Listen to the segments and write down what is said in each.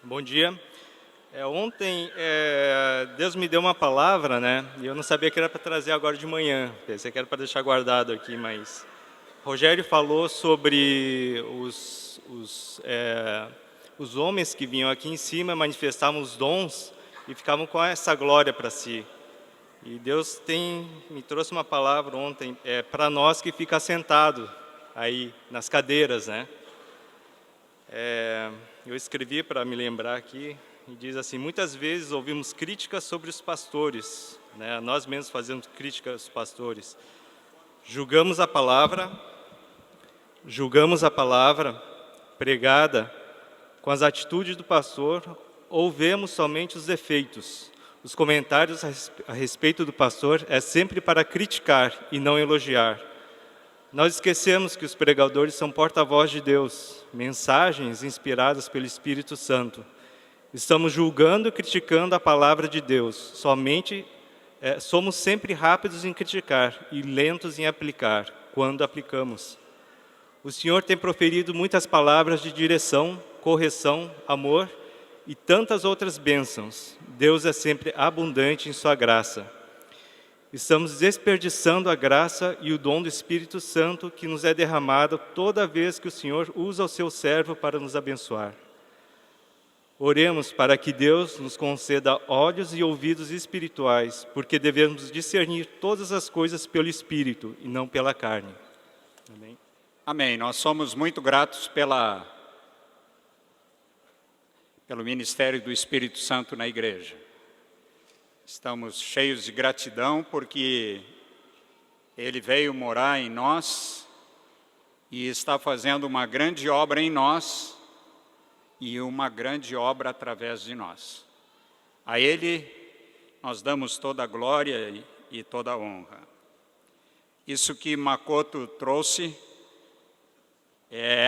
Bom dia. Ontem Deus me deu uma palavra, né? E eu não sabia que era para trazer agora de manhã. Pensei que era para deixar guardado aqui, mas Rogério falou sobre os homens que vinham aqui em cima, manifestavam os dons e ficavam com essa glória para si. E Deus me trouxe uma palavra ontem para nós que fica sentado aí nas cadeiras, né? Eu escrevi para me lembrar aqui, e diz assim: muitas vezes ouvimos críticas sobre os pastores, né? Nós mesmos fazemos críticas aos pastores. Julgamos a palavra pregada com as atitudes do pastor, ou vemos somente os defeitos. Os comentários a respeito do pastor é sempre para criticar e não elogiar. Nós esquecemos que os pregadores são porta-voz de Deus, mensagens inspiradas pelo Espírito Santo. Estamos julgando e criticando a palavra de Deus. Somos sempre rápidos em criticar e lentos em aplicar, quando aplicamos. O Senhor tem proferido muitas palavras de direção, correção, amor e tantas outras bênçãos. Deus é sempre abundante em sua graça. Estamos desperdiçando a graça e o dom do Espírito Santo que nos é derramado toda vez que o Senhor usa o seu servo para nos abençoar. Oremos para que Deus nos conceda olhos e ouvidos espirituais, porque devemos discernir todas as coisas pelo Espírito e não pela carne. Amém. Amém. Nós somos muito gratos pelo ministério do Espírito Santo na igreja. Estamos cheios de gratidão porque Ele veio morar em nós e está fazendo uma grande obra em nós e uma grande obra através de nós. A Ele nós damos toda a glória e toda a honra. Isso que Makoto trouxe é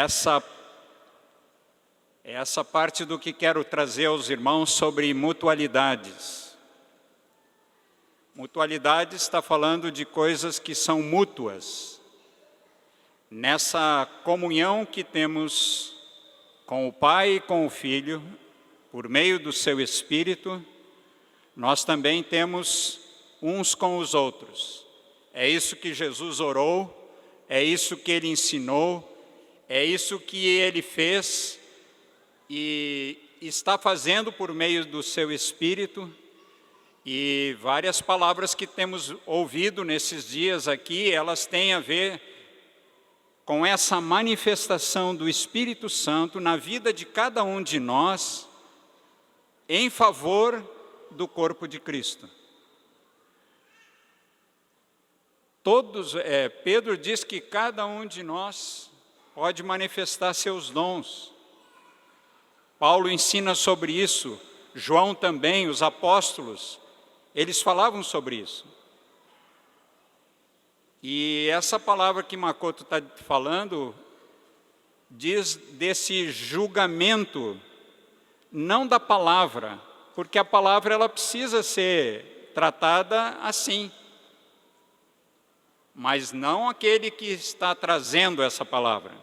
essa parte do que quero trazer aos irmãos sobre mutualidades. Mutualidade está falando de coisas que são mútuas. Nessa comunhão que temos com o Pai e com o Filho, por meio do seu Espírito, nós também temos uns com os outros. É isso que Jesus orou, é isso que Ele ensinou, é isso que Ele fez e está fazendo por meio do seu Espírito. E várias palavras que temos ouvido nesses dias aqui, elas têm a ver com essa manifestação do Espírito Santo na vida de cada um de nós, em favor do corpo de Cristo. Pedro diz que cada um de nós pode manifestar seus dons. Paulo ensina sobre isso, João também, os apóstolos, eles falavam sobre isso. E essa palavra que Makoto está falando, diz desse julgamento, não da palavra, porque a palavra ela precisa ser tratada assim. Mas não aquele que está trazendo essa palavra.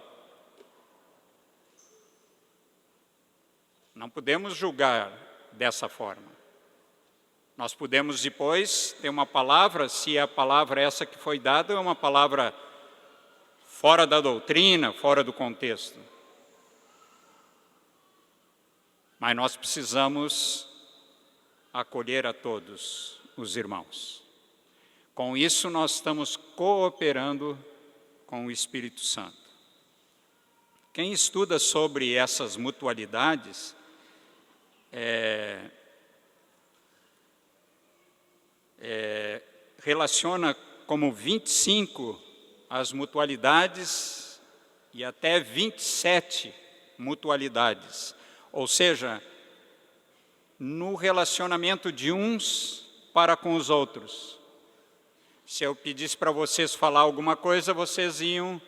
Não podemos julgar dessa forma. Nós podemos depois ter uma palavra, se a palavra essa que foi dada é uma palavra fora da doutrina, fora do contexto. Mas nós precisamos acolher a todos os irmãos. Com isso nós estamos cooperando com o Espírito Santo. Quem estuda sobre essas mutualidades, relaciona como 25 as mutualidades e até 27 mutualidades. Ou seja, no relacionamento de uns para com os outros. Se eu pedisse para vocês falar alguma coisa, vocês iam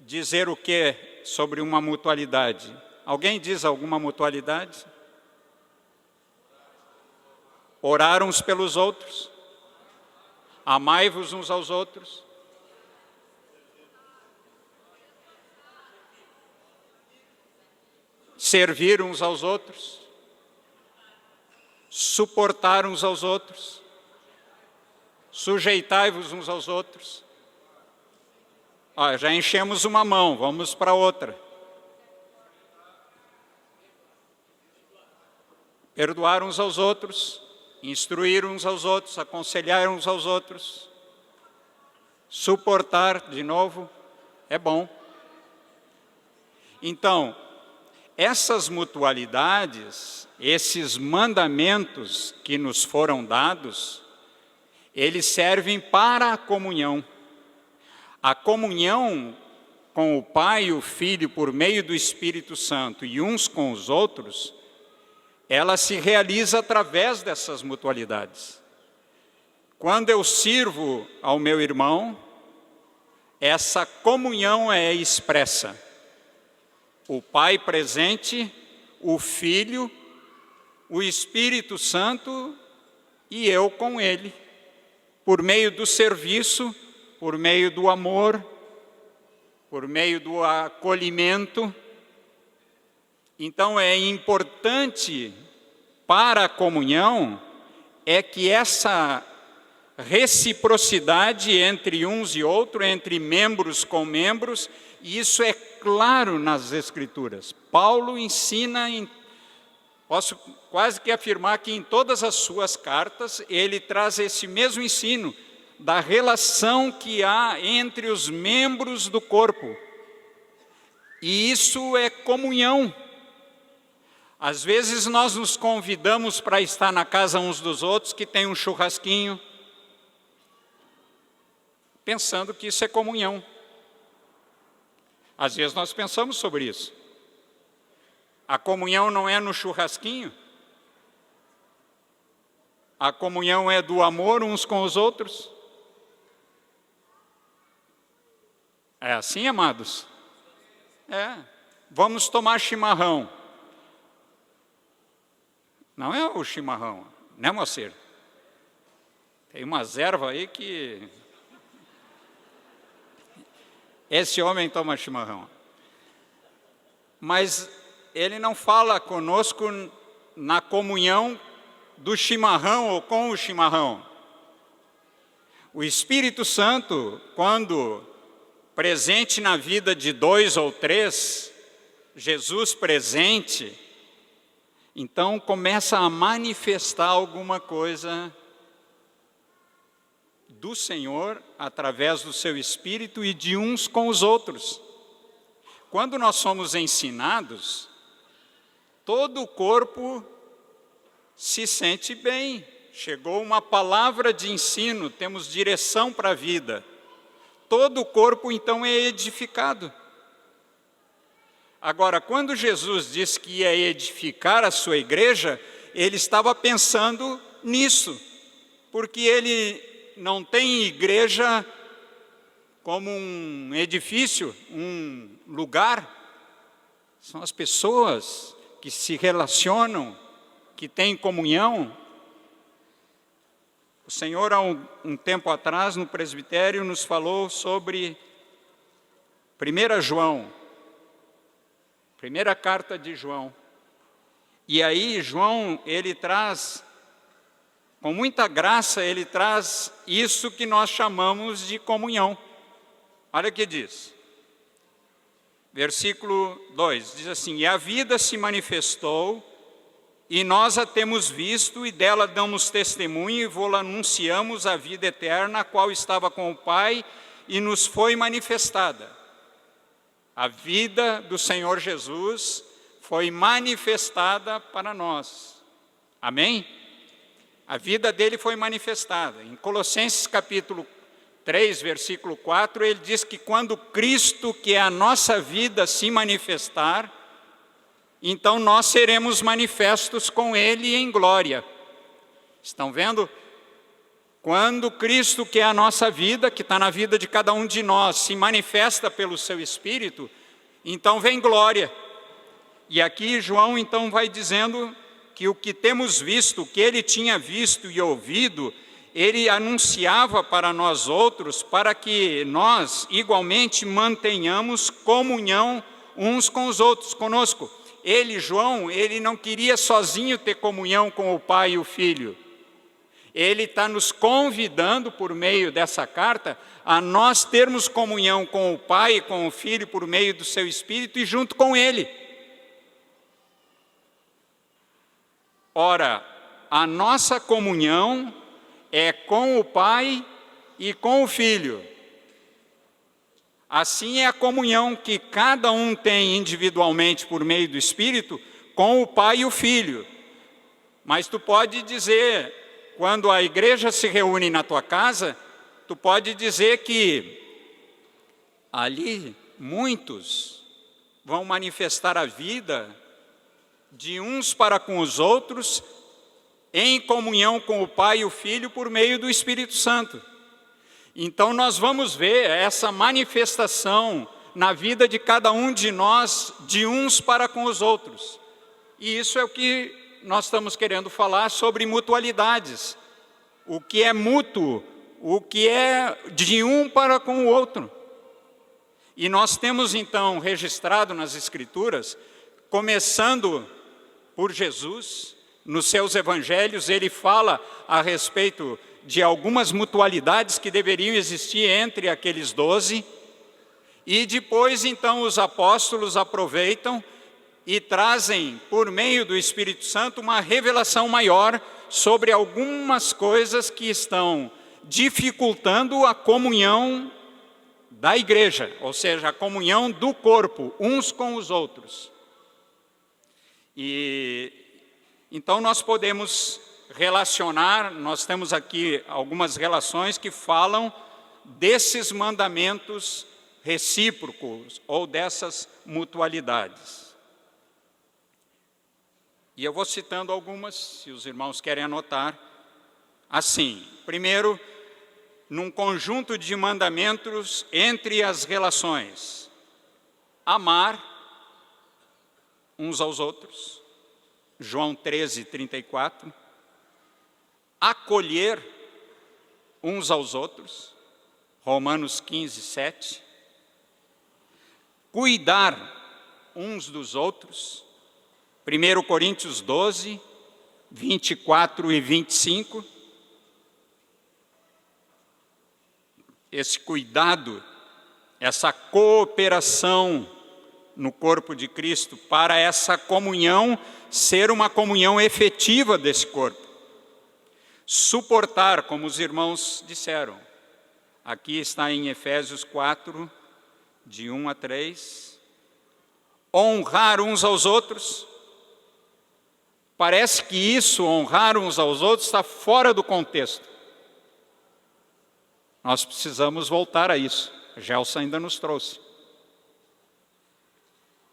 dizer o que sobre uma mutualidade? Alguém diz alguma mutualidade? Orar uns pelos outros. Amai-vos uns aos outros. Servir uns aos outros. suportar uns aos outros, sujeitai-vos uns aos outros. Já enchemos uma mão, vamos para outra. Perdoar uns aos outros, instruir uns aos outros, aconselhar uns aos outros, suportar, de novo, é bom. Então, essas mutualidades, esses mandamentos que nos foram dados, eles servem para a comunhão. A comunhão com o Pai e o Filho por meio do Espírito Santo e uns com os outros, ela se realiza através dessas mutualidades. Quando eu sirvo ao meu irmão, essa comunhão é expressa. O Pai presente, o Filho, o Espírito Santo e eu com Ele, por meio do serviço, por meio do amor, por meio do acolhimento. Então é importante para a comunhão é que essa reciprocidade entre uns e outros, entre membros com membros, e isso é claro nas Escrituras. Paulo ensina, posso quase que afirmar que em todas as suas cartas, ele traz esse mesmo ensino da relação que há entre os membros do corpo. E isso é comunhão. Às vezes nós nos convidamos para estar na casa uns dos outros, que tem um churrasquinho, pensando que isso é comunhão. Às vezes nós pensamos sobre isso. A comunhão não é no churrasquinho? A comunhão é do amor uns com os outros? É assim, amados? Vamos tomar chimarrão. Não é o chimarrão, né, moceiro? Tem umas ervas aí que... Esse homem toma chimarrão. Mas ele não fala conosco na comunhão do chimarrão ou com o chimarrão. O Espírito Santo, quando presente na vida de 2 ou 3, Jesus presente, então começa a manifestar alguma coisa do Senhor através do seu Espírito e de uns com os outros. Quando nós somos ensinados, todo o corpo se sente bem. Chegou uma palavra de ensino, temos direção para a vida. Todo o corpo então é edificado. Agora, quando Jesus disse que ia edificar a sua igreja, ele estava pensando nisso, porque ele não tem igreja como um edifício, um lugar. São as pessoas que se relacionam, que têm comunhão. O Senhor, há um tempo atrás, no presbitério, nos falou sobre 1 João, primeira carta de João. E aí, João, ele traz... Com muita graça, ele traz isso que nós chamamos de comunhão. Olha o que diz. Versículo 2, diz assim: E a vida se manifestou, e nós a temos visto, e dela damos testemunho, e vô-la anunciamos a vida eterna, a qual estava com o Pai, e nos foi manifestada. A vida do Senhor Jesus foi manifestada para nós. Amém? A vida dele foi manifestada. Em Colossenses capítulo 3, versículo 4, ele diz que quando Cristo, que é a nossa vida, se manifestar, então nós seremos manifestos com ele em glória. Estão vendo? Quando Cristo, que é a nossa vida, que está na vida de cada um de nós, se manifesta pelo seu Espírito, então vem glória. E aqui João então vai dizendo que o que temos visto, o que ele tinha visto e ouvido, ele anunciava para nós outros, para que nós igualmente mantenhamos comunhão uns com os outros, conosco. ele, João, ele não queria sozinho ter comunhão com o Pai e o Filho. Ele está nos convidando, por meio dessa carta, a nós termos comunhão com o Pai e com o Filho por meio do seu Espírito e junto com Ele. Ora, a nossa comunhão é com o Pai e com o Filho. Assim é a comunhão que cada um tem individualmente por meio do Espírito com o Pai e o Filho. Mas tu pode dizer, quando a igreja se reúne na tua casa, tu pode dizer que ali muitos vão manifestar a vida de uns para com os outros, em comunhão com o Pai e o Filho por meio do Espírito Santo. Então nós vamos ver essa manifestação na vida de cada um de nós, de uns para com os outros. E isso é o que nós estamos querendo falar sobre mutualidades. O que é mútuo, o que é de um para com o outro. E nós temos então registrado nas Escrituras, começando por Jesus, nos seus evangelhos, ele fala a respeito de algumas mutualidades que deveriam existir entre aqueles 12, e depois então os apóstolos aproveitam e trazem, por meio do Espírito Santo, uma revelação maior sobre algumas coisas que estão dificultando a comunhão da igreja, ou seja, a comunhão do corpo, uns com os outros. E então nós podemos relacionar, nós temos aqui algumas relações que falam desses mandamentos recíprocos ou dessas mutualidades. E eu vou citando algumas, se os irmãos querem anotar. Assim, primeiro, num conjunto de mandamentos entre as relações, amar uns aos outros, João 13, 34, acolher uns aos outros, Romanos 15, 7, cuidar uns dos outros, 1 Coríntios 12, 24 e 25, esse cuidado, essa cooperação no corpo de Cristo, para essa comunhão ser uma comunhão efetiva desse corpo. Suportar, como os irmãos disseram, aqui está em Efésios 4, de 1 a 3, honrar uns aos outros. Parece que isso, honrar uns aos outros, está fora do contexto. Nós precisamos voltar a isso. Gelson ainda nos trouxe.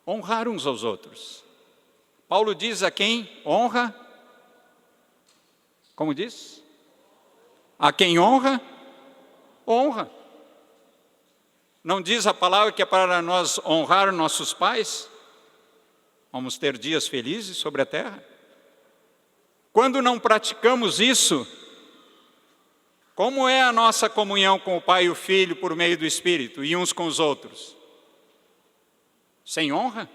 Honrar uns aos outros. Paulo diz a quem honra, como diz? A quem honra, honra. Não diz a palavra que é para nós honrar nossos pais? Vamos ter dias felizes sobre a terra? Quando não praticamos isso, como é a nossa comunhão com o Pai e o Filho por meio do Espírito e uns com os outros? Sem honra?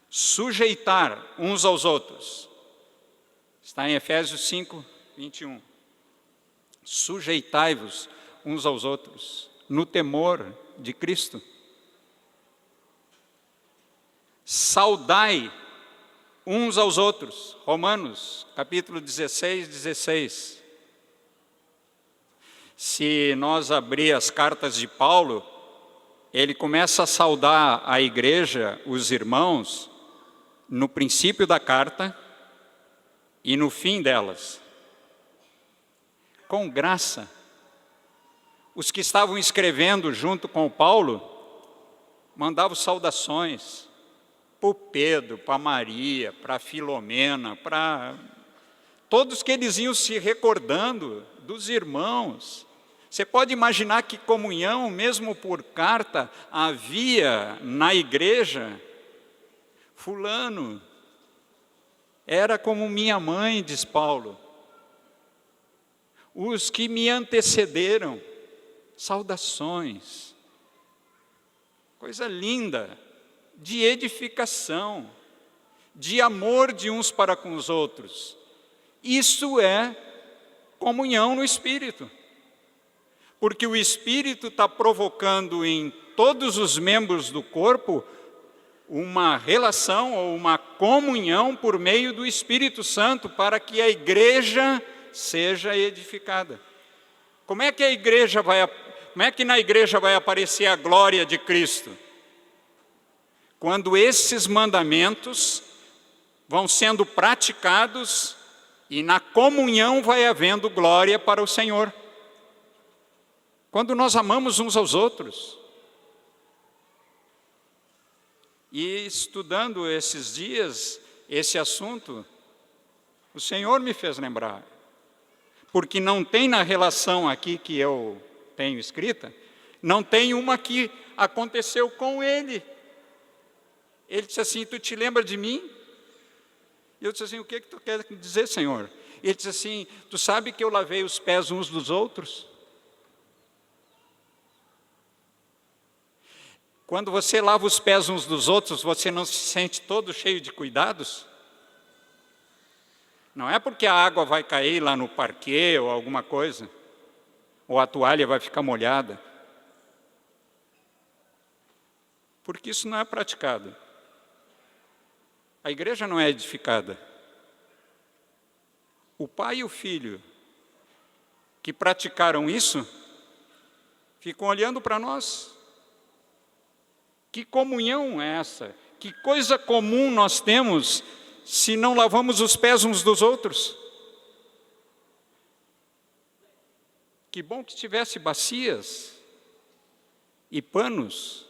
Sujeitar uns aos outros. Está em Efésios 5, 21. Sujeitai-vos uns aos outros no temor de Cristo. Saudai uns aos outros. Romanos, capítulo 16, 16. Se nós abrir as cartas de Paulo, ele começa a saudar a igreja, os irmãos, no princípio da carta e no fim delas. Com graça. Os que estavam escrevendo junto com Paulo, mandavam saudações para o Pedro, para Maria, para Filomena, para todos que eles iam se recordando dos irmãos. Você pode imaginar que comunhão, mesmo por carta, havia na igreja. Fulano era como minha mãe, diz Paulo. Os que me antecederam, saudações. Coisa linda, de edificação, de amor de uns para com os outros. Isso é comunhão no Espírito. Porque o Espírito está provocando em todos os membros do corpo uma relação ou uma comunhão por meio do Espírito Santo para que a igreja seja edificada. Como é que na igreja vai aparecer a glória de Cristo? Quando esses mandamentos vão sendo praticados e na comunhão vai havendo glória para o Senhor. Quando nós amamos uns aos outros. E estudando esses dias, esse assunto, o Senhor me fez lembrar. Porque não tem na relação aqui que eu tenho escrita, não tem uma que aconteceu com ele. Ele disse assim, tu te lembra de mim? E eu disse assim, o que tu quer dizer, Senhor? Ele disse assim, tu sabe que eu lavei os pés uns dos outros? Quando você lava os pés uns dos outros, você não se sente todo cheio de cuidados? Não é porque a água vai cair lá no parquet ou alguma coisa, ou a toalha vai ficar molhada. Porque isso não é praticado. A igreja não é edificada. O pai e o filho que praticaram isso, ficam olhando para nós. Que comunhão é essa? Que coisa comum nós temos se não lavamos os pés uns dos outros? Que bom que tivesse bacias e panos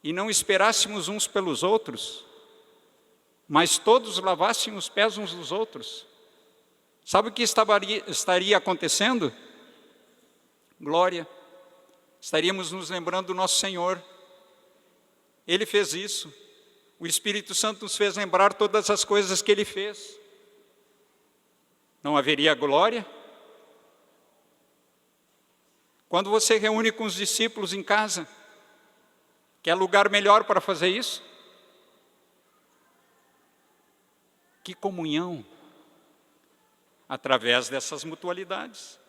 e não esperássemos uns pelos outros, mas todos lavassem os pés uns dos outros. Sabe o que estaria acontecendo? Glória. Estaríamos nos lembrando do nosso Senhor. Ele fez isso. O Espírito Santo nos fez lembrar todas as coisas que Ele fez. Não haveria glória? Quando você reúne com os discípulos em casa, quer lugar melhor para fazer isso? Que comunhão! Através dessas mutualidades.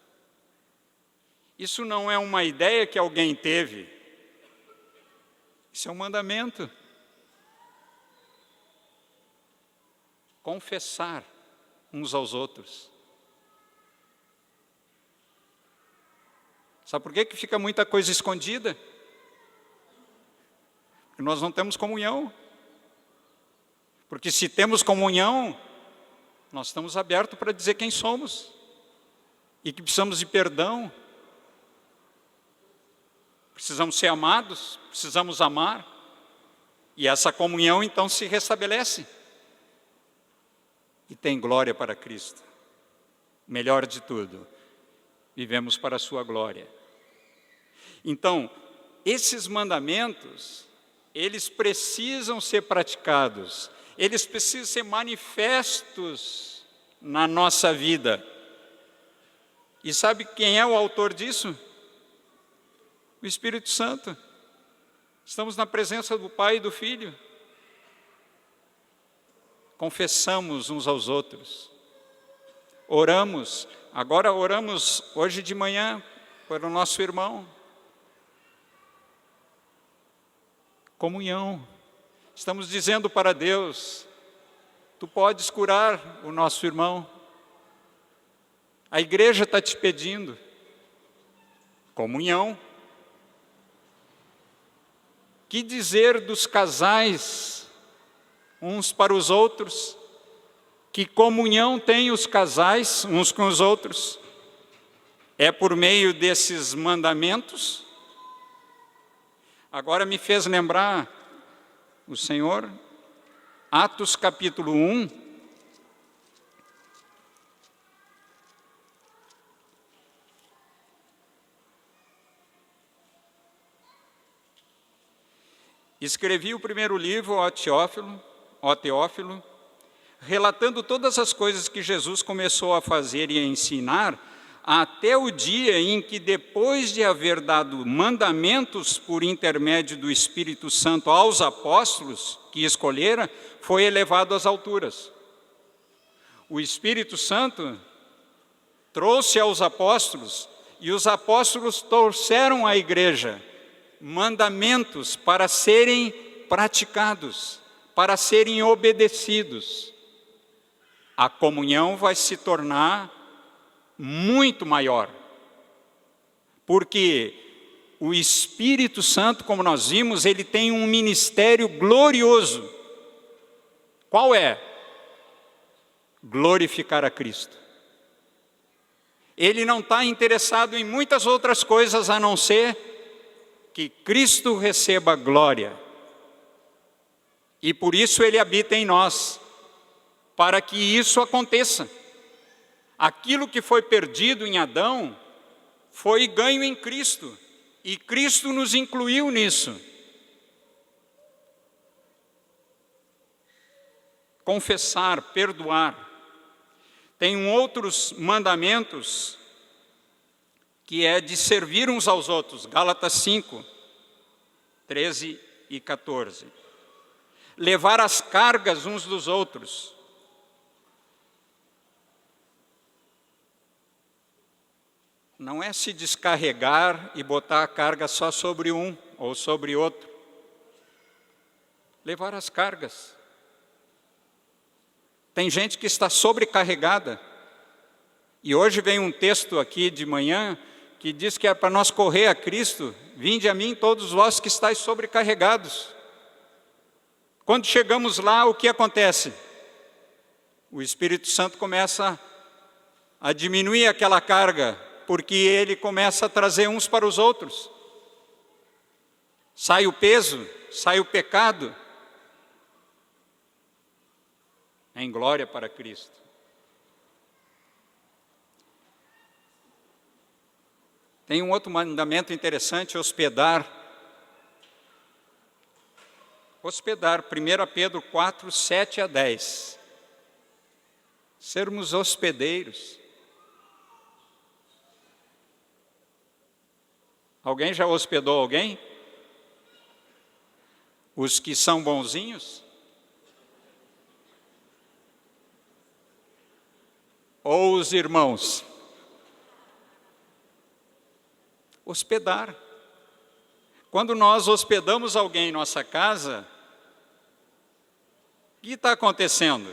Isso não é uma ideia que alguém teve. Isso é um mandamento. Confessar uns aos outros. Sabe por que fica muita coisa escondida? Porque nós não temos comunhão. Porque se temos comunhão, nós estamos abertos para dizer quem somos. E que precisamos de perdão. Precisamos ser amados, precisamos amar. E essa comunhão então se restabelece. E tem glória para Cristo. Melhor de tudo, vivemos para a sua glória. Então, esses mandamentos, eles precisam ser praticados. Eles precisam ser manifestos na nossa vida. E sabe quem é o autor disso? O Espírito Santo. Estamos na presença do Pai e do Filho. Confessamos uns aos outros. Oramos. Agora oramos hoje de manhã para o nosso irmão. Comunhão. Estamos dizendo para Deus, tu podes curar o nosso irmão. A igreja está te pedindo. Comunhão. Que dizer dos casais, uns para os outros? Que comunhão têm os casais uns com os outros? É por meio desses mandamentos? Agora me fez lembrar o Senhor, Atos capítulo 1, escrevi o primeiro livro, ó Teófilo, relatando todas as coisas que Jesus começou a fazer e a ensinar até o dia em que, depois de haver dado mandamentos por intermédio do Espírito Santo aos apóstolos que escolhera, foi elevado às alturas. O Espírito Santo trouxe aos apóstolos, e os apóstolos trouxeram à igreja mandamentos para serem praticados, para serem obedecidos. A comunhão vai se tornar muito maior, porque o Espírito Santo, como nós vimos, ele tem um ministério glorioso. Qual é? Glorificar a Cristo. Ele não está interessado em muitas outras coisas a não ser que Cristo receba glória. E por isso ele habita em nós, para que isso aconteça. Aquilo que foi perdido em Adão foi ganho em Cristo, e Cristo nos incluiu nisso. Confessar, perdoar. Tem outros mandamentos que é de servir uns aos outros. Gálatas 5, 13 e 14. Levar as cargas uns dos outros. Não é se descarregar e botar a carga só sobre um ou sobre outro. Levar as cargas. Tem gente que está sobrecarregada. E hoje vem um texto aqui de manhã que diz que é para nós correr a Cristo. Vinde a mim todos vós que estáis sobrecarregados. Quando chegamos lá, o que acontece? O Espírito Santo começa a diminuir aquela carga, porque ele começa a trazer uns para os outros. Sai o peso, sai o pecado. Em glória para Cristo. Tem um outro mandamento interessante, hospedar. Hospedar, 1 Pedro 4, 7 a 10. Sermos hospedeiros. Alguém já hospedou alguém? Os que são bonzinhos? Ou os irmãos? Hospedar. Quando nós hospedamos alguém em nossa casa, o que está acontecendo?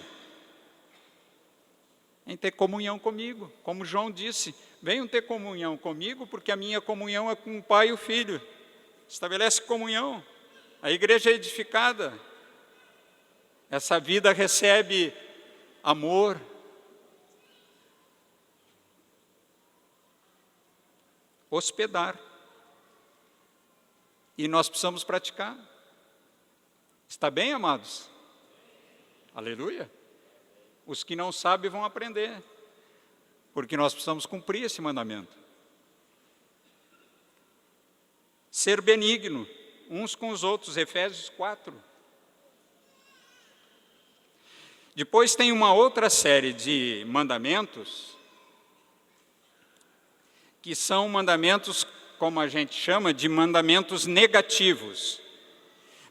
Em ter comunhão comigo. Como João disse, venham ter comunhão comigo, porque a minha comunhão é com o Pai e o Filho. Estabelece comunhão. A igreja é edificada. Essa vida recebe amor. Hospedar. E nós precisamos praticar. Está bem, amados? Aleluia. Os que não sabem vão aprender, porque nós precisamos cumprir esse mandamento. Ser benigno uns com os outros, Efésios 4. Depois tem uma outra série de mandamentos, que são mandamentos, como a gente chama, de mandamentos negativos.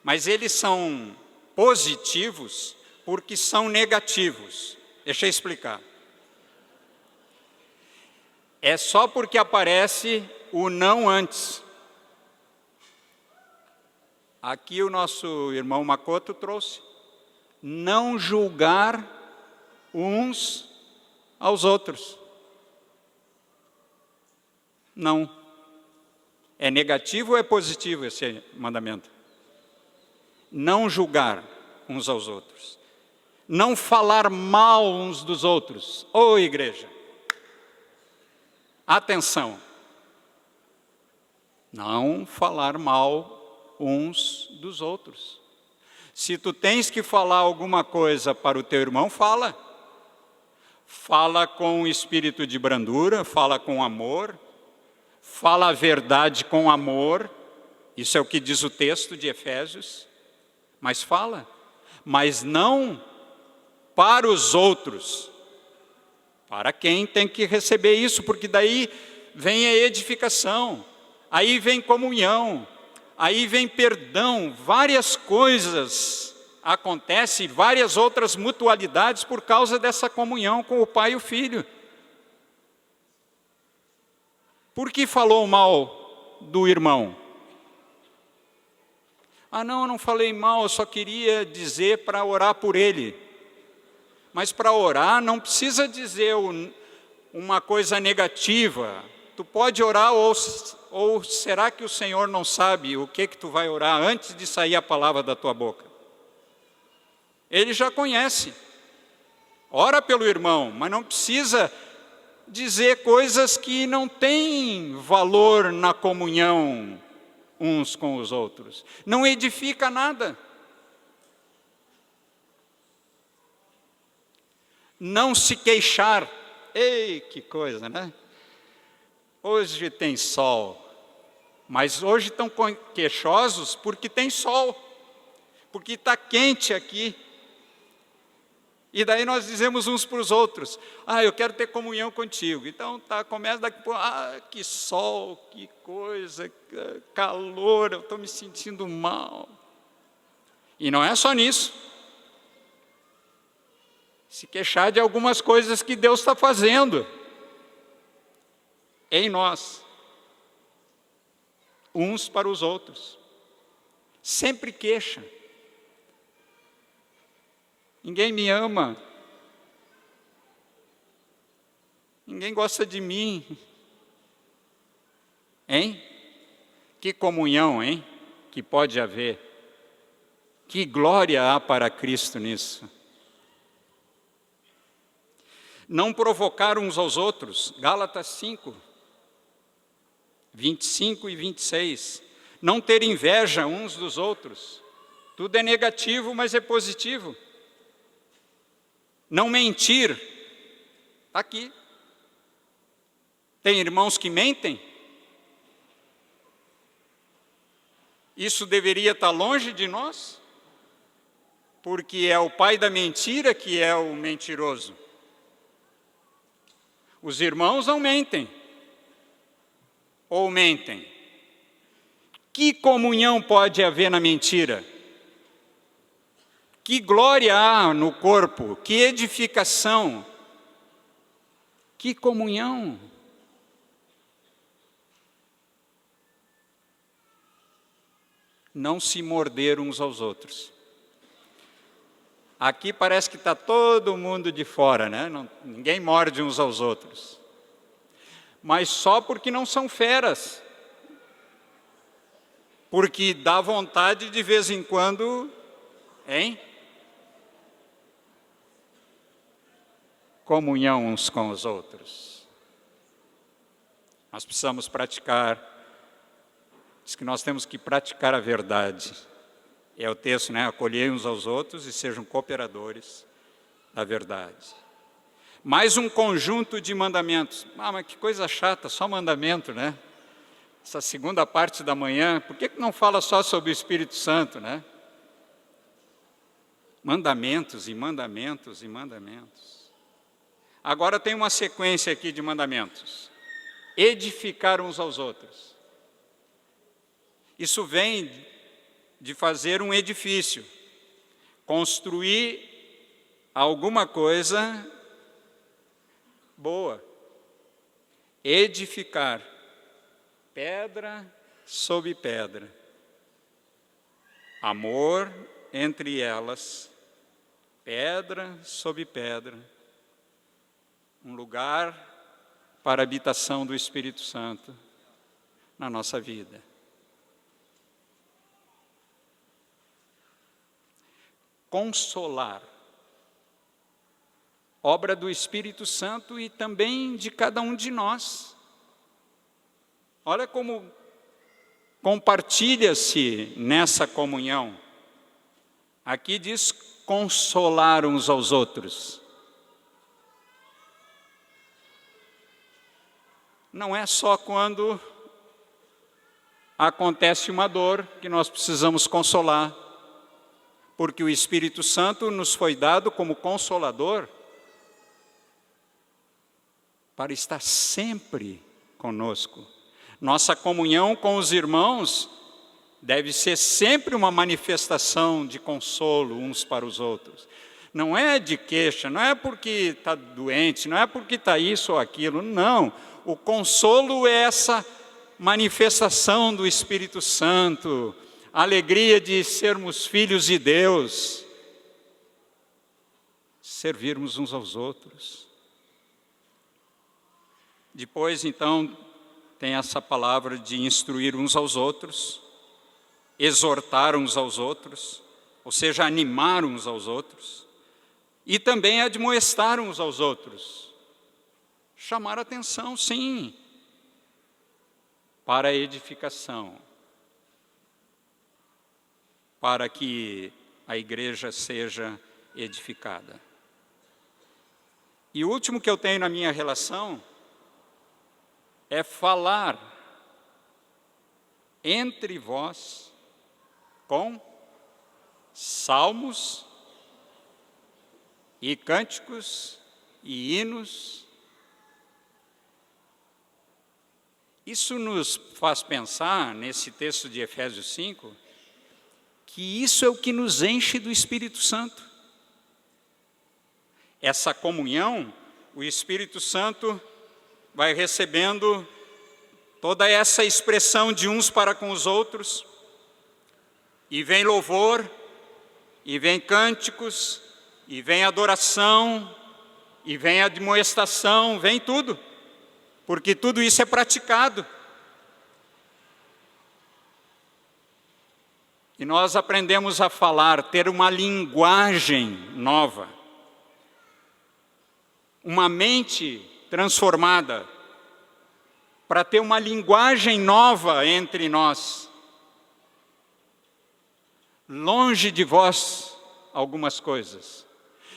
Mas eles são positivos porque são negativos. Deixa eu explicar. É só porque aparece o não antes. Aqui o nosso irmão Makoto trouxe. Não julgar uns aos outros. Não. É negativo ou é positivo esse mandamento? Não julgar uns aos outros. Não falar mal uns dos outros. Ô igreja, atenção. Não falar mal uns dos outros. Se tu tens que falar alguma coisa para o teu irmão, fala. Fala com espírito de brandura, fala com amor, fala a verdade com amor. Isso é o que diz o texto de Efésios. Mas fala. Mas não para os outros, Para quem tem que receber isso, porque daí vem a edificação, aí vem comunhão, aí vem perdão, várias coisas acontecem, várias outras mutualidades por causa dessa comunhão com o Pai e o Filho. Por que falou mal do irmão? Ah, não, eu não falei mal, eu só queria dizer para orar por ele. Mas para orar não precisa dizer uma coisa negativa. Tu pode orar ou será que o Senhor não sabe o que tu vai orar antes de sair a palavra da tua boca? Ele já conhece. Ora pelo irmão, mas não precisa dizer coisas que não têm valor na comunhão uns com os outros. Não edifica nada. Não se queixar. Ei, que coisa, né? Hoje tem sol, mas hoje estão queixosos porque tem sol, porque está quente aqui. E daí nós dizemos uns para os outros, ah, eu quero ter comunhão contigo. Então tá, começa daqui a pouco, ah, que sol, que coisa, calor, eu estou me sentindo mal. E não é só nisso. Se queixar de algumas coisas que Deus está fazendo em nós, uns para os outros. Sempre queixa. Ninguém me ama. Ninguém gosta de mim. Hein? Que comunhão, hein? Que pode haver. Que glória há para Cristo nisso. Não provocar uns aos outros. Gálatas 5, 25 e 26. Não ter inveja uns dos outros. Tudo é negativo, mas é positivo. Não mentir, está aqui. Tem irmãos que mentem? Isso deveria estar longe de nós? Porque é o pai da mentira que é o mentiroso. Os irmãos não mentem. Ou mentem? Que comunhão pode haver na mentira? Que glória há no corpo, que edificação, que comunhão. Não se morder uns aos outros. Aqui parece que está todo mundo de fora, né? Ninguém morde uns aos outros. Mas só porque não são feras. Porque dá vontade de vez em quando, hein? Comunhão uns com os outros. Nós precisamos praticar, diz que nós temos que praticar a verdade. É o texto, né? Acolhei uns aos outros e sejam cooperadores da verdade. Mais um conjunto de mandamentos. Ah, mas que coisa chata, só mandamento, né? Essa segunda parte da manhã, por que não fala só sobre o Espírito Santo, né? Mandamentos e mandamentos e mandamentos. Agora tem uma sequência aqui de mandamentos. Edificar uns aos outros. Isso vem de fazer um edifício. Construir alguma coisa boa. Edificar. Pedra sobre pedra. Amor entre elas. Pedra sobre pedra. Um lugar para a habitação do Espírito Santo na nossa vida. Consolar. Obra do Espírito Santo e também de cada um de nós. Olha como compartilha-se nessa comunhão. Aqui diz consolar uns aos outros. Não é só quando acontece uma dor que nós precisamos consolar, porque o Espírito Santo nos foi dado como consolador. para estar sempre conosco. Nossa comunhão com os irmãos deve ser sempre uma manifestação de consolo uns para os outros. Não é de queixa, não é porque está doente, não é porque está isso ou aquilo, não. O consolo é essa manifestação do Espírito Santo, a alegria de sermos filhos de Deus, servirmos uns aos outros. Depois, então, tem essa palavra de instruir uns aos outros, exortar uns aos outros, ou seja, animar uns aos outros, e também admoestar uns aos outros. Chamar atenção, sim, para a edificação, para que a igreja seja edificada. E o último que eu tenho na minha relação é falar entre vós com salmos e cânticos e hinos. Isso nos faz pensar, nesse texto de Efésios 5, que isso é o que nos enche do Espírito Santo. Essa comunhão, o Espírito Santo vai recebendo toda essa expressão de uns para com os outros, e vem louvor, e vem cânticos, e vem adoração, e vem admoestação, vem tudo, porque tudo isso é praticado. E nós aprendemos a falar, ter uma linguagem nova, uma mente transformada, para ter uma linguagem nova entre nós. Longe de vós algumas coisas,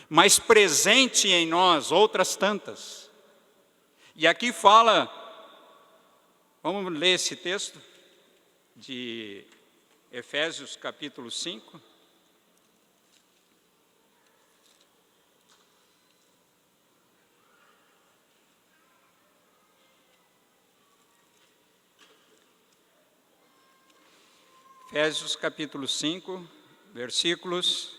mas presente em nós outras tantas. E aqui fala, vamos ler esse texto de Efésios capítulo 5. Efésios capítulo 5, versículos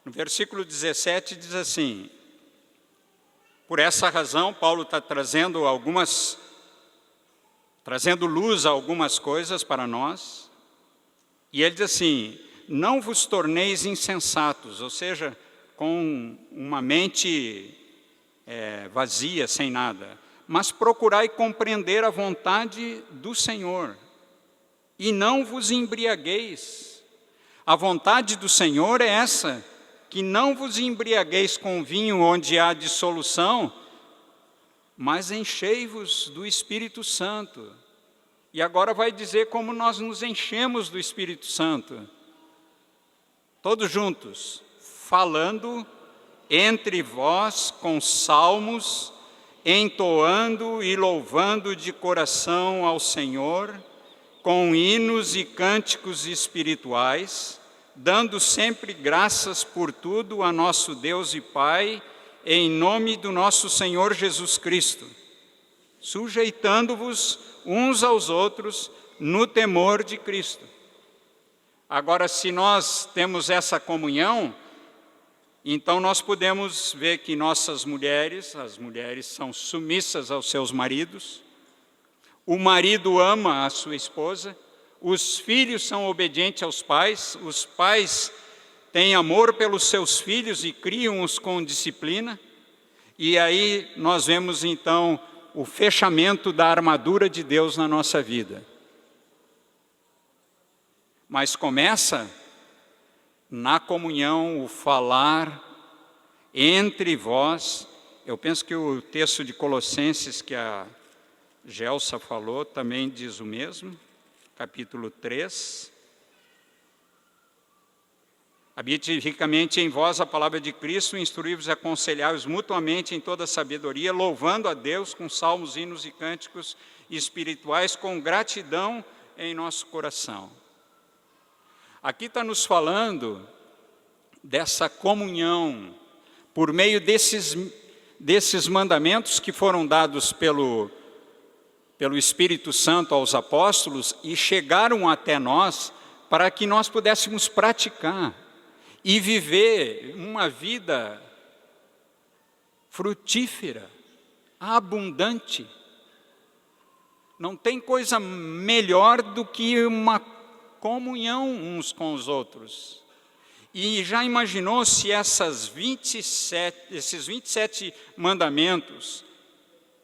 no versículo 17 diz assim: por essa razão, Paulo está trazendo luz a algumas coisas para nós, e ele diz assim: não vos torneis insensatos, ou seja, com uma mente vazia, sem nada, mas procurai compreender a vontade do Senhor, e não vos embriagueis. A vontade do Senhor é essa, que não vos embriagueis com vinho onde há dissolução, mas enchei-vos do Espírito Santo. E agora vai dizer como nós nos enchemos do Espírito Santo. Todos juntos, falando entre vós com salmos, entoando e louvando de coração ao Senhor, com hinos e cânticos espirituais, dando sempre graças por tudo a nosso Deus e Pai, em nome do nosso Senhor Jesus Cristo, sujeitando-vos uns aos outros no temor de Cristo. Agora, se nós temos essa comunhão, então nós podemos ver que nossas mulheres, as mulheres são submissas aos seus maridos, o marido ama a sua esposa, os filhos são obedientes aos pais, os pais têm amor pelos seus filhos e criam-os com disciplina, e aí nós vemos então o fechamento da armadura de Deus na nossa vida. Mas começa na comunhão, o falar entre vós. Eu penso que o texto de Colossenses que a Gelsa falou também diz o mesmo, capítulo 3. Habite ricamente em vós a palavra de Cristo, instruí-vos e aconselhai-vos mutuamente em toda sabedoria, louvando a Deus com salmos, hinos e cânticos espirituais, com gratidão em nosso coração. Aqui está nos falando dessa comunhão, por meio desses mandamentos que foram dados pelo Espírito Santo aos apóstolos e chegaram até nós para que nós pudéssemos praticar e viver uma vida frutífera, abundante. Não tem coisa melhor do que uma comunhão uns com os outros. E já imaginou se esses 27 mandamentos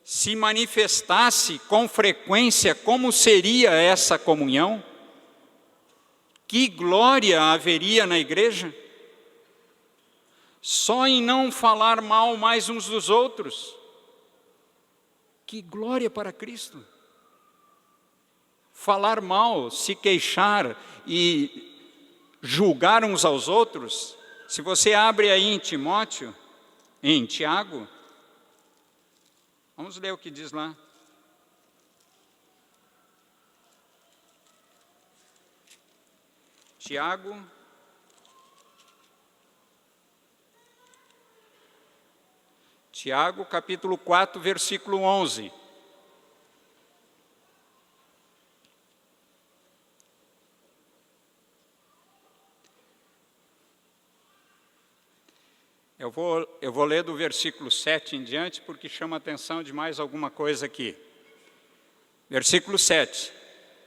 se manifestasse com frequência, como seria essa comunhão? Que glória haveria na igreja? Só em não falar mal mais uns dos outros. Que glória para Cristo! Falar mal, se queixar e julgar uns aos outros. Se você abre aí em Tiago, vamos ler o que diz lá. Tiago, capítulo 4, versículo 11. Eu vou ler do versículo 7 em diante, porque chama a atenção de mais alguma coisa aqui. Versículo 7.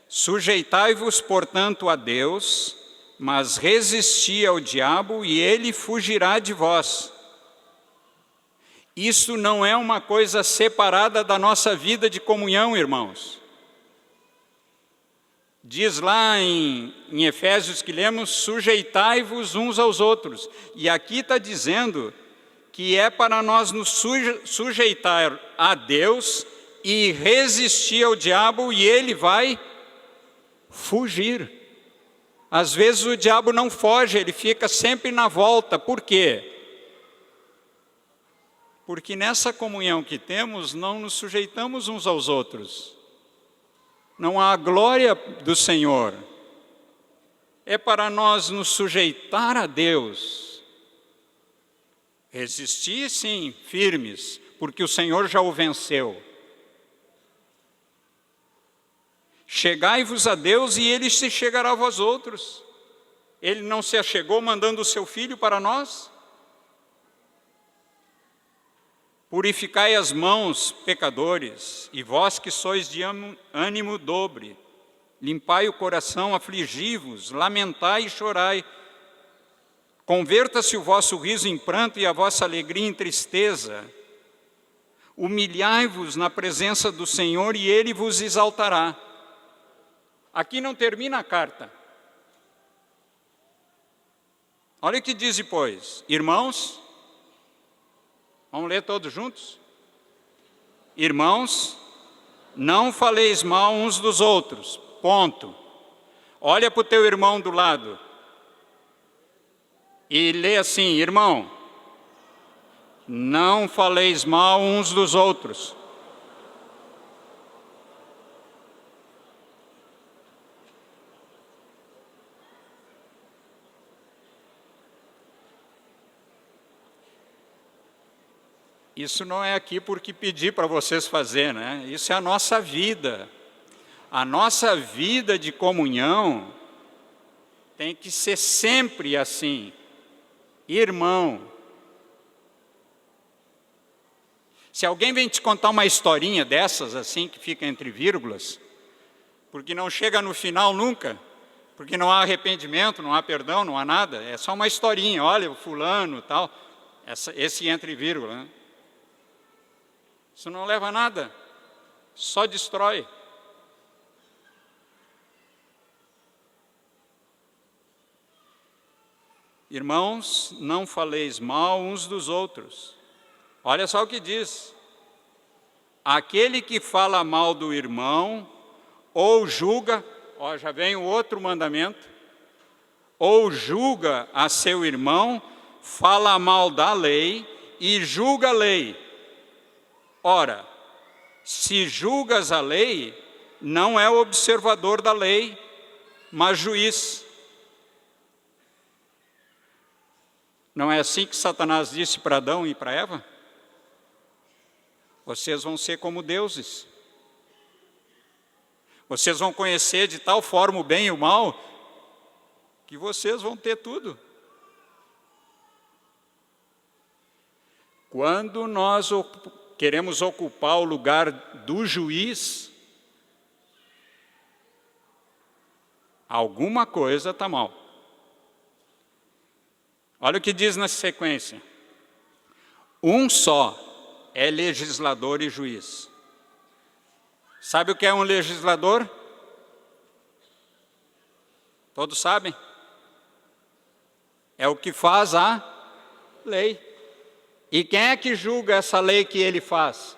Sujeitai-vos, portanto, a Deus, mas resisti ao diabo e ele fugirá de vós. Isso não é uma coisa separada da nossa vida de comunhão, irmãos. Diz lá em Efésios que lemos, sujeitai-vos uns aos outros. E aqui está dizendo que é para nós nos sujeitar a Deus e resistir ao diabo e ele vai fugir. Às vezes o diabo não foge, ele fica sempre na volta. Por quê? Porque nessa comunhão que temos, não nos sujeitamos uns aos outros. Não há a glória do Senhor. É para nós nos sujeitar a Deus. Resistir, sim, firmes, porque o Senhor já o venceu. Chegai-vos a Deus e Ele se chegará a vós outros. Ele não se achegou mandando o seu Filho para nós? Purificai as mãos, pecadores, e vós que sois de ânimo dobre, limpai o coração, afligi-vos, lamentai e chorai. Converta-se o vosso riso em pranto e a vossa alegria em tristeza. Humilhai-vos na presença do Senhor e Ele vos exaltará. Aqui não termina a carta. Olha o que diz depois. Irmãos, vamos ler todos juntos? Irmãos, não faleis mal uns dos outros. Ponto. Olha para o teu irmão do lado. E lê assim, irmão, não faleis mal uns dos outros. Isso não é aqui porque pedi para vocês fazer, né? Isso é a nossa vida. A nossa vida de comunhão tem que ser sempre assim. Irmão. Se alguém vem te contar uma historinha dessas, assim, que fica entre vírgulas, porque não chega no final nunca, porque não há arrependimento, não há perdão, não há nada, é só uma historinha, olha, o fulano e tal, esse entre vírgula, né? Isso não leva a nada, só destrói. Irmãos, não faleis mal uns dos outros. Olha só o que diz. Aquele que fala mal do irmão, ou julga, ó, já vem o outro mandamento, ou julga a seu irmão, fala mal da lei e julga a lei. Ora, se julgas a lei, não é observador da lei, mas juiz. Não é assim que Satanás disse para Adão e para Eva? Vocês vão ser como deuses. Vocês vão conhecer de tal forma o bem e o mal, que vocês vão ter tudo. Quando nós queremos ocupar o lugar do juiz, alguma coisa está mal. Olha o que diz na sequência. Um só é legislador e juiz. Sabe o que é um legislador? Todos sabem? É o que faz a lei. E quem é que julga essa lei que ele faz?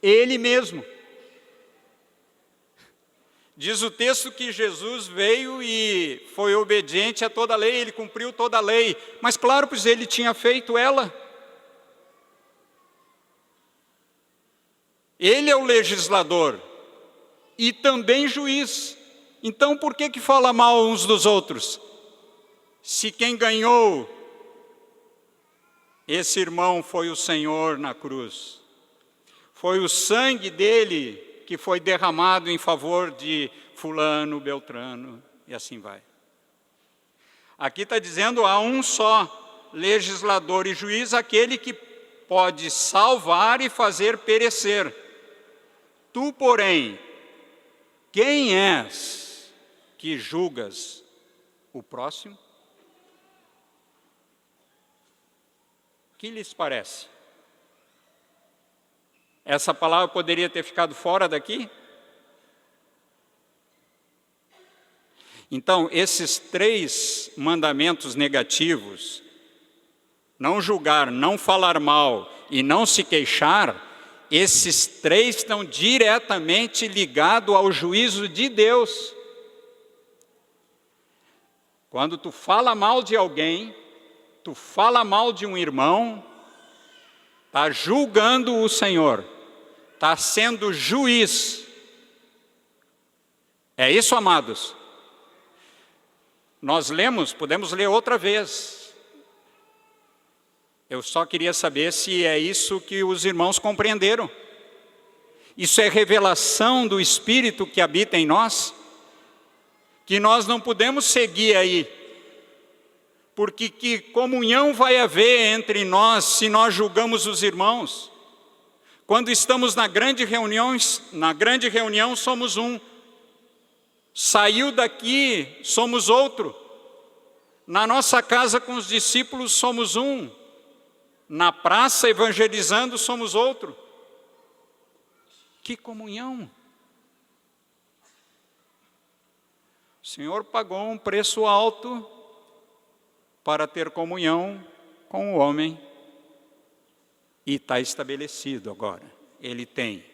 Ele mesmo. Diz o texto que Jesus veio e foi obediente a toda a lei, ele cumpriu toda a lei. Mas claro, pois ele tinha feito ela. Ele é o legislador e também juiz. Então por que fala mal uns dos outros? Se quem ganhou esse irmão foi o Senhor na cruz. Foi o sangue dele que foi derramado em favor de fulano, beltrano, e assim vai. Aqui está dizendo, há um só legislador e juiz, aquele que pode salvar e fazer perecer. Tu, porém, quem és que julgas o próximo? O que lhes parece? Essa palavra poderia ter ficado fora daqui? Então, esses 3 mandamentos negativos, não julgar, não falar mal e não se queixar, esses 3 estão diretamente ligados ao juízo de Deus. Quando tu fala mal de alguém, tu fala mal de um irmão, está julgando o Senhor, está sendo juiz. É isso, amados? Nós lemos, podemos ler outra vez. Eu só queria saber se é isso que os irmãos compreenderam. Isso é revelação do Espírito que habita em nós, que nós não podemos seguir aí, porque que comunhão vai haver entre nós se nós julgamos os irmãos? Quando estamos na grande reunião somos um. Saiu daqui, somos outro. Na nossa casa com os discípulos somos um. Na praça evangelizando somos outro. Que comunhão! O Senhor pagou um preço alto para ter comunhão com o homem. E está estabelecido agora. Ele tem.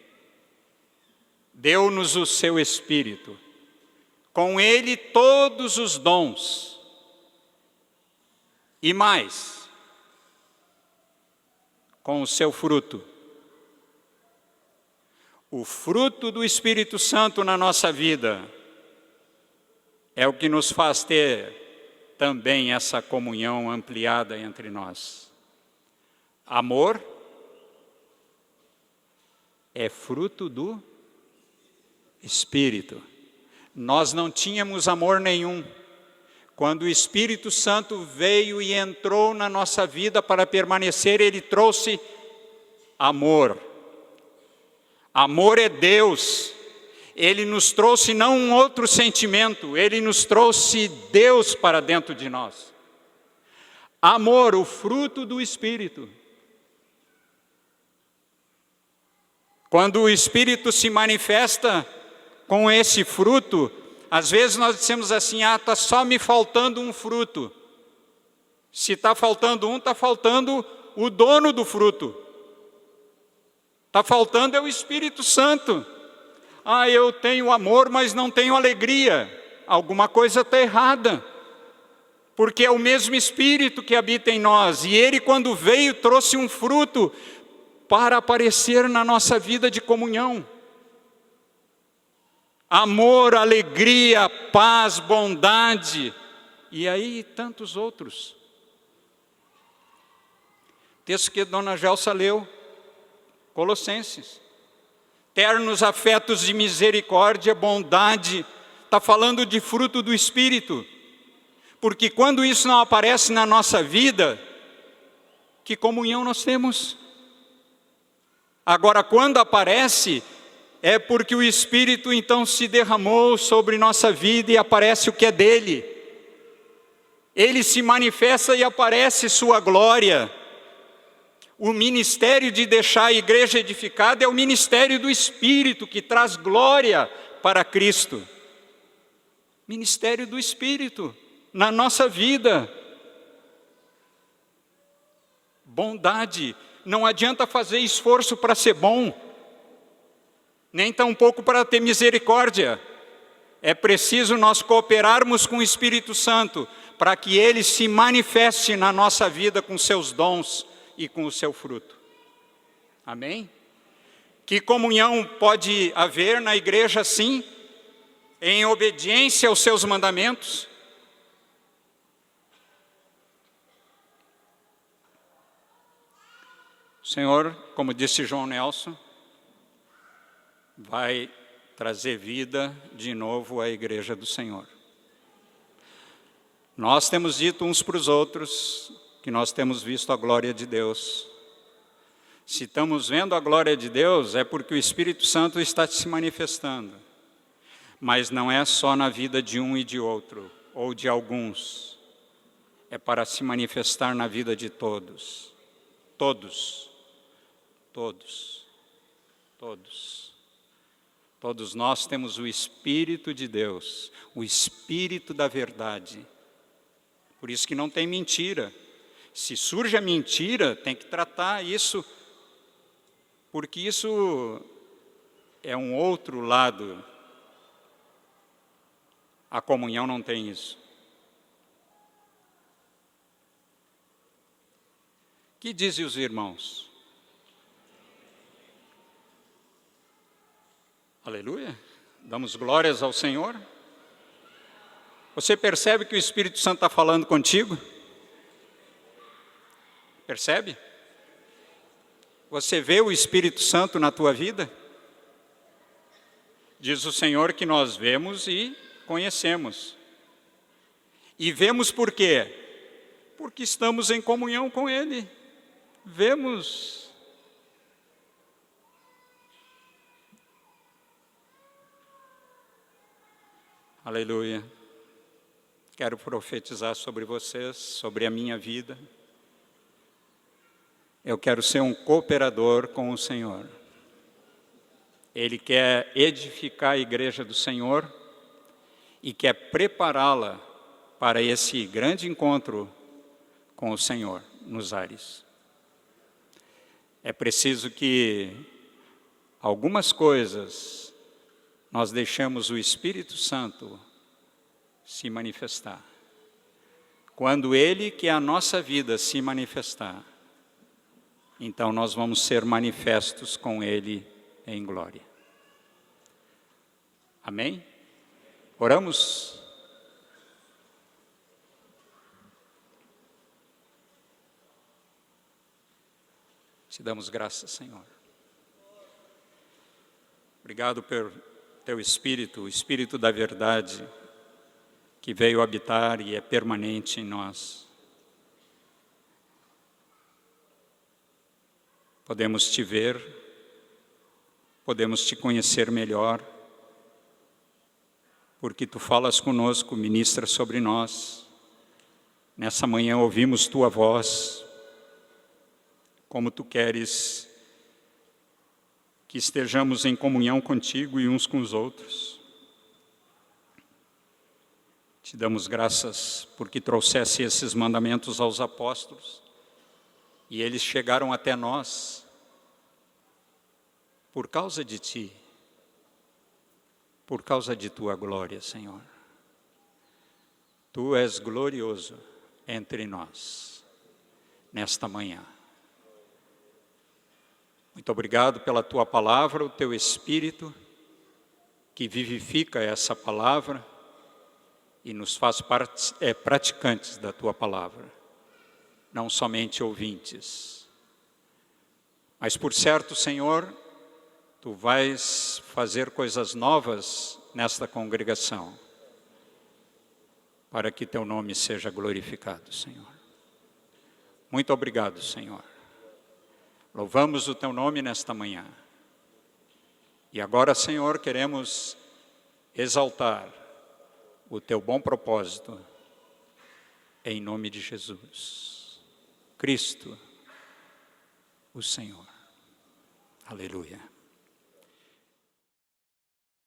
Deu-nos o seu Espírito. Com ele todos os dons. E mais. Com o seu fruto. O fruto do Espírito Santo na nossa vida é o que nos faz ter também essa comunhão ampliada entre nós. Amor é fruto do Espírito. Nós não tínhamos amor nenhum. Quando o Espírito Santo veio e entrou na nossa vida para permanecer, ele trouxe amor. Amor é Deus. Ele nos trouxe não um outro sentimento, ele nos trouxe Deus para dentro de nós. Amor, o fruto do Espírito. Quando o Espírito se manifesta com esse fruto, às vezes nós dizemos assim, está só me faltando um fruto. Se está faltando um, está faltando o dono do fruto. Está faltando é o Espírito Santo. Eu tenho amor, mas não tenho alegria. Alguma coisa está errada. Porque é o mesmo Espírito que habita em nós. E Ele, quando veio, trouxe um fruto para aparecer na nossa vida de comunhão. Amor, alegria, paz, bondade, e aí tantos outros. texto que Dona Gelsa leu, Colossenses. Ternos afetos de misericórdia, bondade, está falando de fruto do Espírito. Porque quando isso não aparece na nossa vida, que comunhão nós temos? Agora, quando aparece, é porque o Espírito então se derramou sobre nossa vida e aparece o que é dele. Ele se manifesta e aparece sua glória. O ministério de deixar a igreja edificada é o ministério do Espírito, que traz glória para Cristo. Ministério do Espírito na nossa vida. Bondade. Não adianta fazer esforço para ser bom, nem tampouco para ter misericórdia. É preciso nós cooperarmos com o Espírito Santo, para que Ele se manifeste na nossa vida com seus dons e com o seu fruto. Amém? Que comunhão pode haver na igreja, sim, em obediência aos seus mandamentos? O Senhor, como disse João Nelson, vai trazer vida de novo à igreja do Senhor. Nós temos dito uns para os outros que nós temos visto a glória de Deus. Se estamos vendo a glória de Deus, é porque o Espírito Santo está se manifestando. Mas não é só na vida de um e de outro, ou de alguns. É para se manifestar na vida de todos. Todos. Todos. Todos. Todos nós temos o Espírito de Deus, o Espírito da verdade. Por isso que não tem mentira. Se surge a mentira, tem que tratar isso, porque isso é um outro lado. A comunhão não tem isso. Que dizem os irmãos? Aleluia? Damos glórias ao Senhor. Você percebe que o Espírito Santo está falando contigo? Percebe? Você vê o Espírito Santo na tua vida? Diz o Senhor que nós vemos e conhecemos. E vemos por quê? Porque estamos em comunhão com Ele. Vemos. Aleluia. Quero profetizar sobre vocês, sobre a minha vida. Eu quero ser um cooperador com o Senhor. Ele quer edificar a igreja do Senhor e quer prepará-la para esse grande encontro com o Senhor nos ares. É preciso que algumas coisas nós deixemos o Espírito Santo se manifestar. Quando Ele, que é a nossa vida, se manifestar, então nós vamos ser manifestos com Ele em glória. Amém? Oramos? Te damos graças, Senhor. Obrigado por Teu Espírito, o Espírito da verdade, que veio habitar e é permanente em nós. Podemos Te ver, podemos Te conhecer melhor, porque Tu falas conosco, ministra sobre nós. Nessa manhã ouvimos Tua voz, como Tu queres que estejamos em comunhão contigo e uns com os outros. Te damos graças porque trouxesse esses mandamentos aos apóstolos e eles chegaram até nós por causa de Ti, por causa de Tua glória, Senhor. Tu és glorioso entre nós nesta manhã. Muito obrigado pela Tua palavra, o Teu Espírito, que vivifica essa palavra e nos faz praticantes da Tua palavra, não somente ouvintes. Mas por certo, Senhor, Tu vais fazer coisas novas nesta congregação, para que Teu nome seja glorificado, Senhor. Muito obrigado, Senhor. Louvamos o Teu nome nesta manhã. E agora, Senhor, queremos exaltar o Teu bom propósito, em nome de Jesus. Cristo, o Senhor. Aleluia.